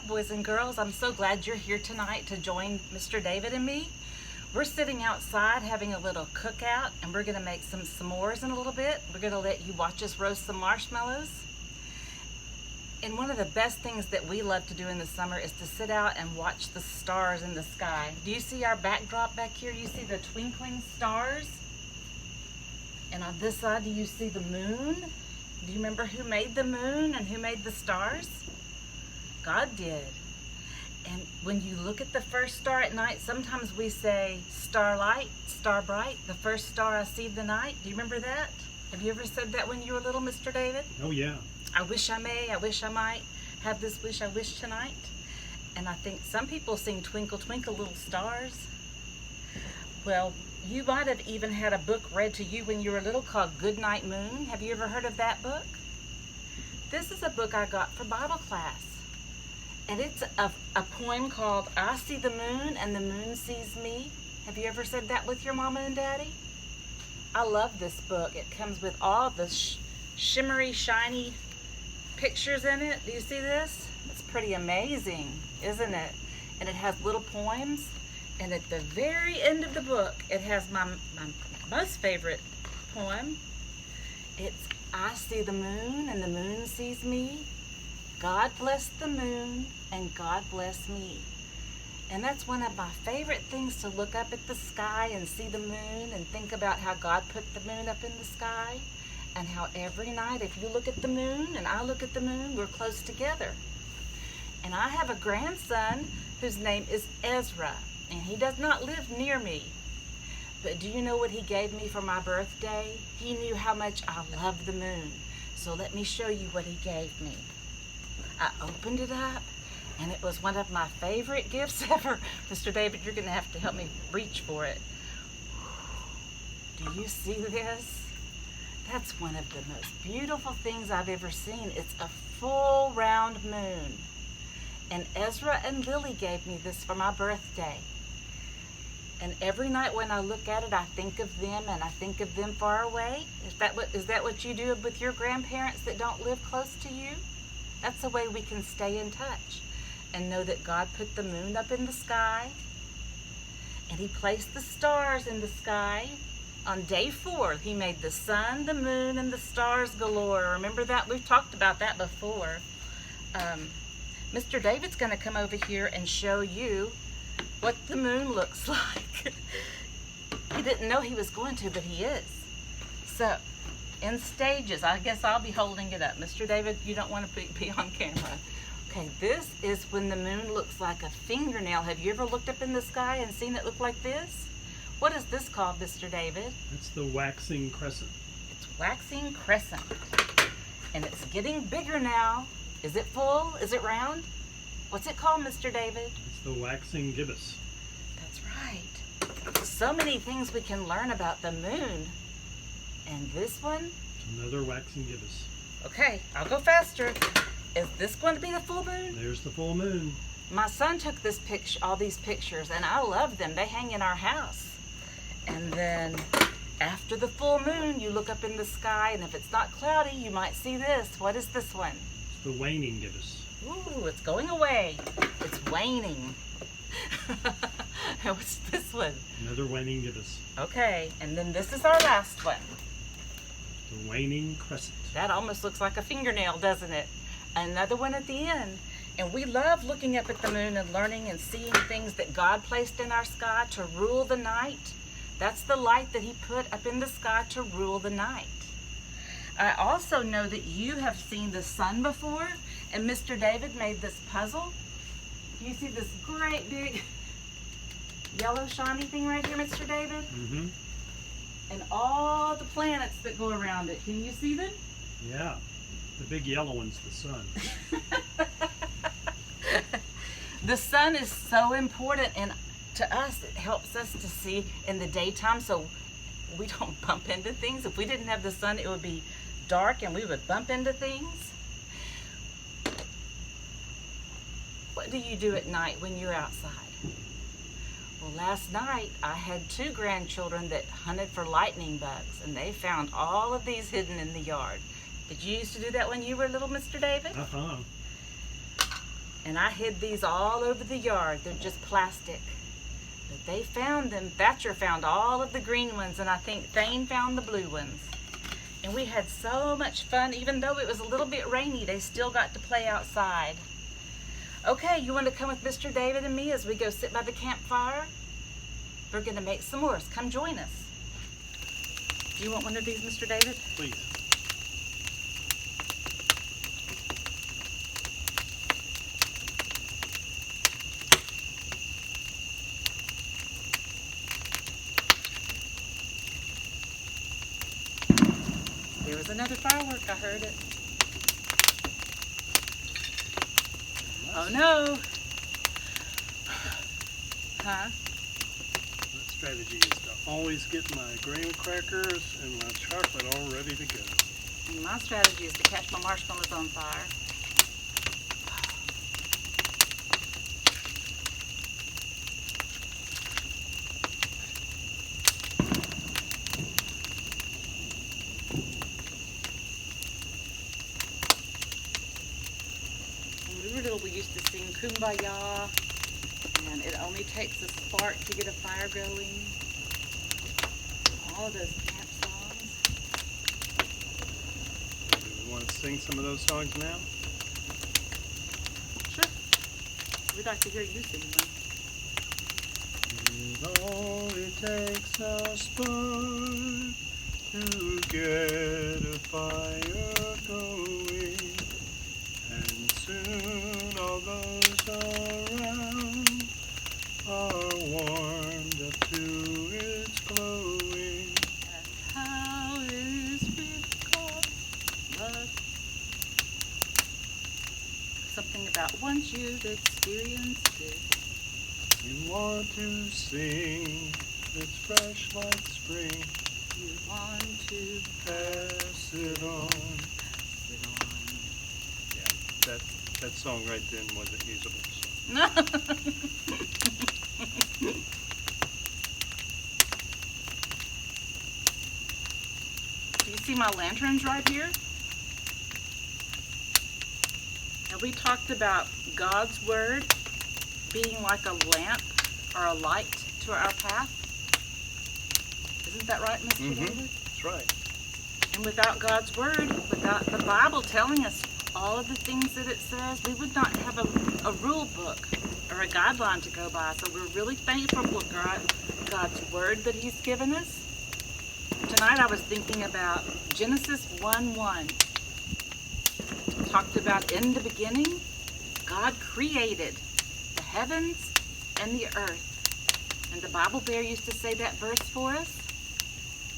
boys and girls? I'm so glad you're here tonight to join Mr. David and me. We're sitting outside having a little cookout, and we're going to make some s'mores in a little bit. We're going to let you watch us roast some marshmallows. And one of the best things that we love to do in the summer is to sit out and watch the stars in the sky. Do you see our backdrop back here? You see the twinkling stars? And on this side, do you see the moon? Do you remember who made the moon and who made the stars? God did. And when you look at the first star at night, sometimes we say, starlight, star bright, the first star I see the night. Do you remember that? Have you ever said that when you were little, Mr. David? Oh, yeah. I wish I may, I wish I might, have this wish I wish tonight. And I think some people sing Twinkle, Twinkle, Little Stars. Well, you might have even had a book read to you when you were little called Good Night Moon. Have you ever heard of that book? This is a book I got for Bible class. And it's a poem called I See the Moon and the Moon Sees Me. Have you ever said that with your mama and daddy? I love this book. It comes with all the shimmery, shiny pictures in it. Do you see this? It's pretty amazing, isn't it? And it has little poems. And at the very end of the book, it has my most favorite poem. It's I see the moon and the moon sees me. God bless the moon and God bless me. And that's one of my favorite things, to look up at the sky and see the moon and think about how God put the moon up in the sky, and how every night if you look at the moon and I look at the moon, we're close together. And I have a grandson whose name is Ezra, and he does not live near me. But do you know what he gave me for my birthday? He knew how much I love the moon. So let me show you what he gave me. I opened it up, and it was one of my favorite gifts ever. Mr. David, you're gonna have to help me reach for it. Do you see this? That's one of the most beautiful things I've ever seen. It's a full round moon. And Ezra and Lily gave me this for my birthday. And every night when I look at it, I think of them, and I think of them far away. Is that what you do with your grandparents that don't live close to you? That's the way we can stay in touch and know that God put the moon up in the sky, and he placed the stars in the sky. On day 4, he made the sun, the moon, and the stars galore. Remember that? We've talked about that before. Mr. David's going to come over here and show you what the moon looks like. He didn't know he was going to, but he is. So, in stages, I guess I'll be holding it up. Mr. David, you don't want to be on camera. Okay, this is when the moon looks like a fingernail. Have you ever looked up in the sky and seen it look like this? What is this called, Mr. David? It's the waxing crescent. It's waxing crescent. And it's getting bigger now. Is it full? Is it round? What's it called, Mr. David? It's the waxing gibbous. That's right. So many things we can learn about the moon. And this one? Another waxing gibbous. Okay, I'll go faster. Is this going to be the full moon? There's the full moon. My son took all these pictures, and I love them. They hang in our house. And then after the full moon, you look up in the sky, and if it's not cloudy, you might see this. What is this one? It's the waning gibbous. Ooh, it's going away. It's waning. What's this one? Another waning gibbous. Okay, and then this is our last one. The waning crescent. That almost looks like a fingernail, doesn't it? Another one at the end. And we love looking up at the moon and learning and seeing things that God placed in our sky to rule the night. That's the light that he put up in the sky to rule the night. I also know that you have seen the sun before, and Mr. David made this puzzle. You see this great big yellow shiny thing right here, Mr. David? Mm-hmm. And all the planets that go around it. Can you see them? Yeah. The big yellow one's the sun. The sun is so important, and to us, it helps us to see in the daytime so we don't bump into things. If we didn't have the sun, it would be dark and we would bump into things. What do you do at night when you're outside? Well, last night I had 2 grandchildren that hunted for lightning bugs, and they found all of these hidden in the yard. Did you used to do that when you were little, Mr. David? Uh-huh. And I hid these all over the yard. They're just plastic. But they found them. Thatcher found all of the green ones, and I think Thane found the blue ones. And we had so much fun. Even though it was a little bit rainy, they still got to play outside. Okay, you want to come with Mr. David and me as we go sit by the campfire? We're going to make s'mores. Come join us. Do you want one of these, Mr. David? Please. There was another firework. I heard it. Oh no. Huh? My strategy is to always get my graham crackers and my chocolate all ready to go. And my strategy is to catch my marshmallows on fire. When we were little, we used to sing Kumbaya, and it only takes a spark to get a fire going. All of those camp songs. Do we want to sing some of those songs now? Sure. We'd like to hear you sing one. It only takes a spark to get a fire going, and soon all those around are warmed up to its glowing. And how is with God's love? Something about once you've experienced it. You want to sing, it's fresh like spring, You want to pass it on. sit on. Yeah, that song right then wasn't usable. So. No. Do you see my lanterns right here? Now we talked about God's Word being like a lamp or a light to our path. Isn't that right, Mr. David? That's right. And without God's Word, without the Bible telling us all of the things that it says, we would not have a rule book or a guideline to go by. So we're really thankful for God's Word that He's given us. Tonight I was thinking about Genesis 1:1. Talked about in the beginning, God created the heavens and the earth. And the Bible Bear used to say that verse for us.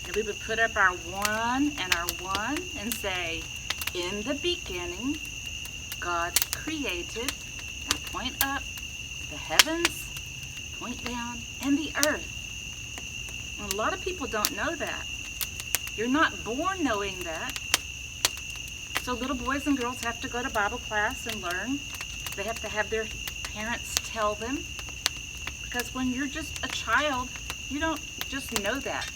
And we would put up our 1 and our 1 and say, in the beginning, God created, now point up, the heavens, point down, and the earth. And a lot of people don't know that. You're not born knowing that. So little boys and girls have to go to Bible class and learn. They have to have their parents tell them. Because when you're just a child, you don't just know that.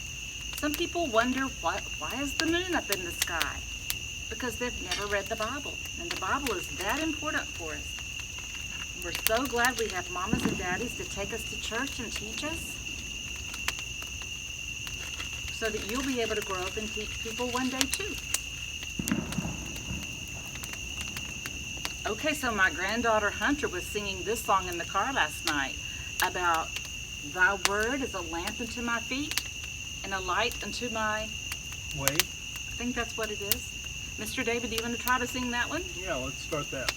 Some people wonder, why is the moon up in the sky? Because they've never read the Bible. And the Bible is that important for us. We're so glad we have mamas and daddies to take us to church and teach us, so that you'll be able to grow up and teach people one day too. Okay, so my granddaughter Hunter was singing this song in the car last night about Thy word is a lamp unto my feet and a light unto my Way? I think that's what it is. Mr. David, do you want to try to sing that one? Yeah, let's start that.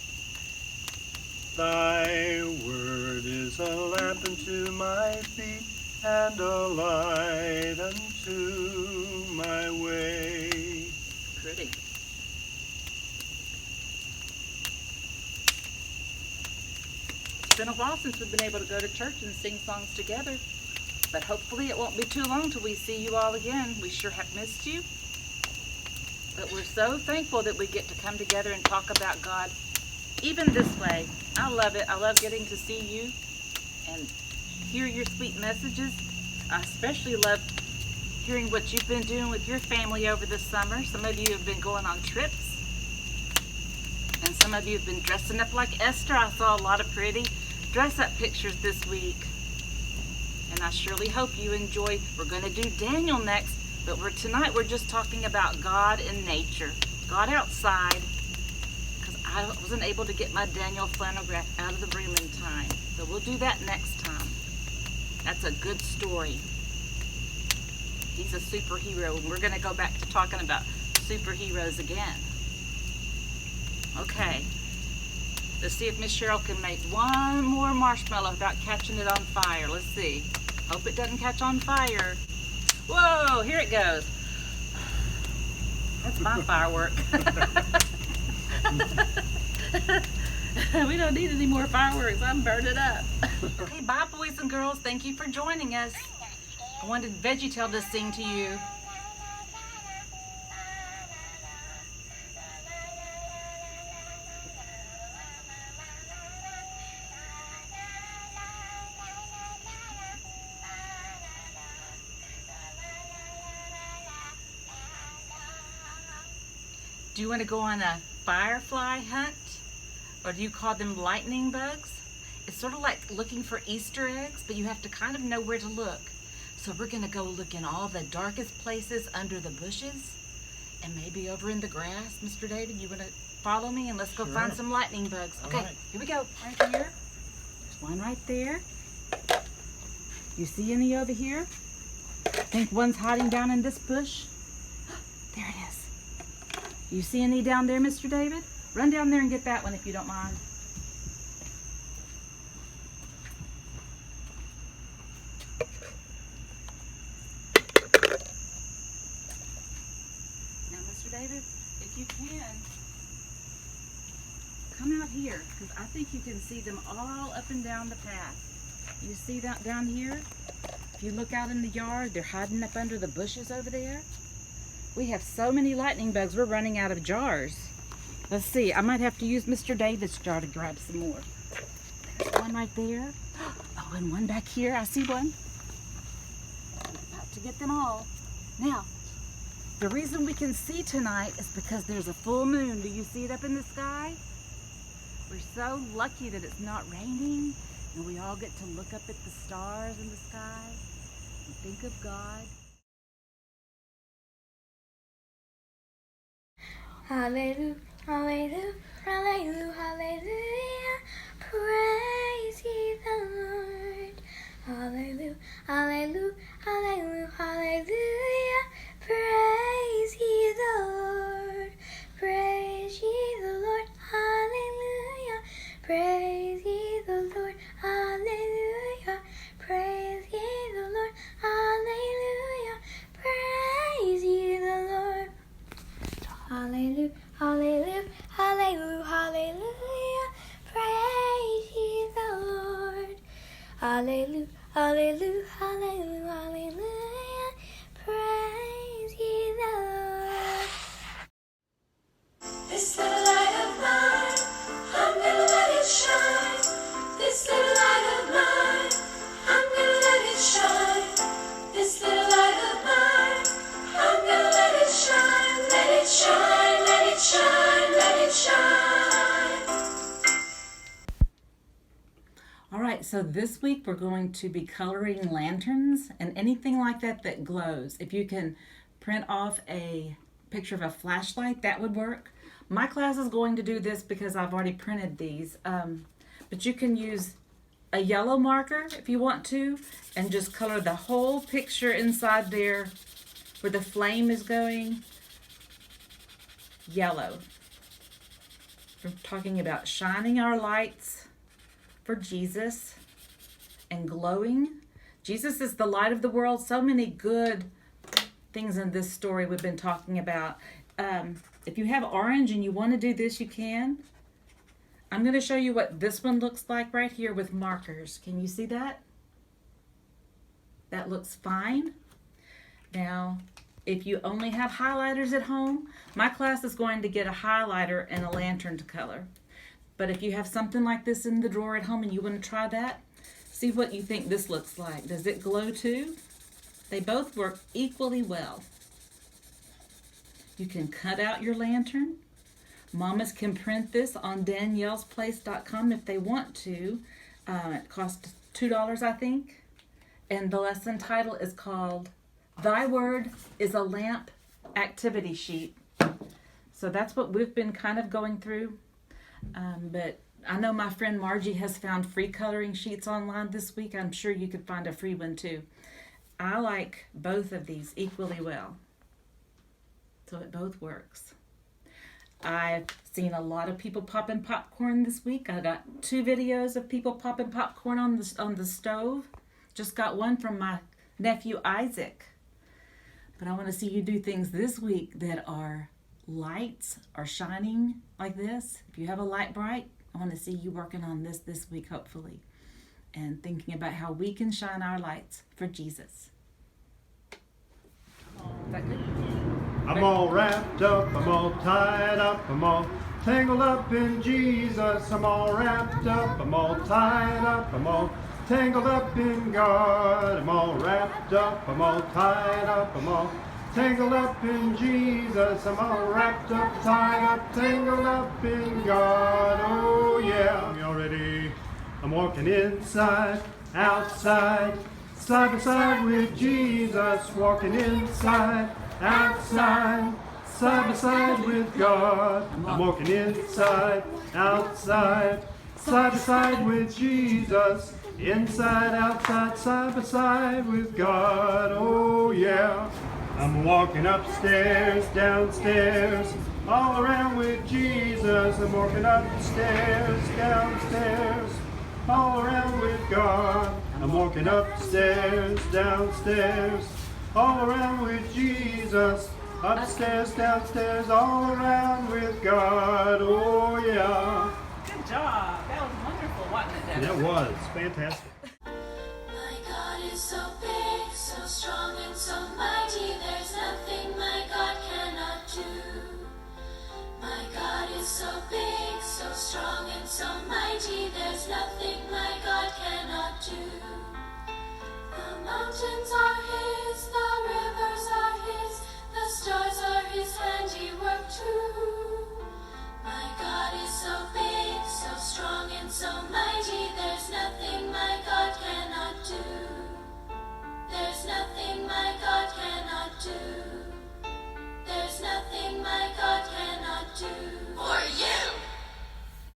Thy word is a lamp unto my feet and a light unto my way. Pretty. It's been a while since we've been able to go to church and sing songs together, but hopefully it won't be too long till we see you all again. We sure have missed you, but we're so thankful that we get to come together and talk about God even this way. I love it. I love getting to see you and hear your sweet messages. I especially love hearing what you've been doing with your family over the summer. Some of you have been going on trips. And some of you have been dressing up like Esther. I saw a lot of pretty dress-up pictures this week. And I surely hope you enjoy. We're going to do Daniel next, but tonight we're just talking about God in nature. God outside, because I wasn't able to get my Daniel flannel graph out of the room in time. So we'll do that next time. That's a good story. He's a superhero, and we're going to go back to talking about superheroes again. Okay. Let's see if Miss Cheryl can make one more marshmallow without catching it on fire. Let's see. Hope it doesn't catch on fire. Whoa, here it goes. That's my firework. We don't need any more fireworks. I'm burning up. Okay, bye boys and girls. Thank you for joining us. I wanted VeggieTale to sing to you. Do you want to go on a firefly hunt? Or do you call them lightning bugs? It's sort of like looking for Easter eggs, but you have to kind of know where to look. So we're going to go look in all the darkest places under the bushes and maybe over in the grass. Mr. David, you want to follow me and let's go find some lightning bugs. Okay, here we go. Right here. There's one right there. You see any over here? I think one's hiding down in this bush. There it is. You see any down there, Mr. David? Run down there and get that one if you don't mind. Now, Mr. David, if you can, come out here, because I think you can see them all up and down the path. You see that down here? If you look out in the yard, they're hiding up under the bushes over there. We have so many lightning bugs, we're running out of jars. Let's see, I might have to use Mr. David's jar to grab some more. There's one right there. Oh, and one back here, I see one. We're about to get them all. Now, the reason we can see tonight is because there's a full moon. Do you see it up in the sky? We're so lucky that it's not raining, and we all get to look up at the stars in the sky and think of God. Hallelujah, hallelujah, hallelujah, hallelujah. Praise ye the Lord. Hallelujah, hallelujah, hallelujah, hallelujah. Praise ye the Lord. Praise ye the Lord. Hallelujah. Praise ye the Lord. Hallelujah. Praise ye the Lord. Hallelujah. Praise ye the Lord. Hallelujah, hallelujah, hallelujah, hallelujah. Praise ye the Lord. Hallelujah, hallelujah, hallelujah, hallelujah. Praise ye the Lord. This little light of mine, I'm gonna let it shine. This little light of mine, I'm gonna let it shine. This little light of mine, I'm gonna let it shine. Let it shine, let it shine, let it shine. All right, so this week we're going to be coloring lanterns and anything like that that glows. If you can print off a picture of a flashlight, that would work. My class is going to do this because I've already printed these, but you can use a yellow marker if you want to and just color the whole picture inside there where the flame is going yellow. We're talking about shining our lights for Jesus and glowing. Jesus is the light of the world. So many good things in this story we've been talking about. If you have orange and you want to do this, you can. I'm going to show you what this one looks like right here with markers. Can you see that? That looks fine. Now, if you only have highlighters at home, my class is going to get a highlighter and a lantern to color. But if you have something like this in the drawer at home and you want to try that, see what you think this looks like. Does it glow too? They both work equally well. You can cut out your lantern, Mamas can print this on daniellesplace.com if they want to. It costs $2, I think. And the lesson title is called Thy Word is a Lamp Activity Sheet. So that's what we've been kind of going through. But I know my friend Margie has found free coloring sheets online this week. I'm sure you could find a free one too. I like both of these equally well. So it both works. I've seen a lot of people popping popcorn this week. I got 2 videos of people popping popcorn on the stove. Just got one from my nephew Isaac. But I want to see you do things this week that are lights are shining like this. If you have a light bright, I want to see you working on this week, hopefully, and thinking about how we can shine our lights for Jesus. Is that good? I'm all wrapped up, I'm all tied up, I'm all tangled up in Jesus. I'm all wrapped up, I'm all tied up, I'm all tangled up in God. I'm all wrapped up, I'm all tied up, I'm all tangled up in Jesus. I'm all wrapped up, tied up, tangled up in God. Oh yeah, y'all ready? I'm walking inside, outside, side by side with Jesus. Walking inside, outside, side by side with God. I'm walking inside, outside, side by side with Jesus. Inside, outside, side by side with God. Oh yeah. I'm walking upstairs, downstairs, all around with Jesus. I'm walking upstairs, downstairs, all around with God. I'm walking upstairs, downstairs, all around with Jesus. Upstairs, downstairs, all around with God. Oh yeah. Good job. That was wonderful, wasn't it, Devin? That was fantastic. My God is so big, so strong and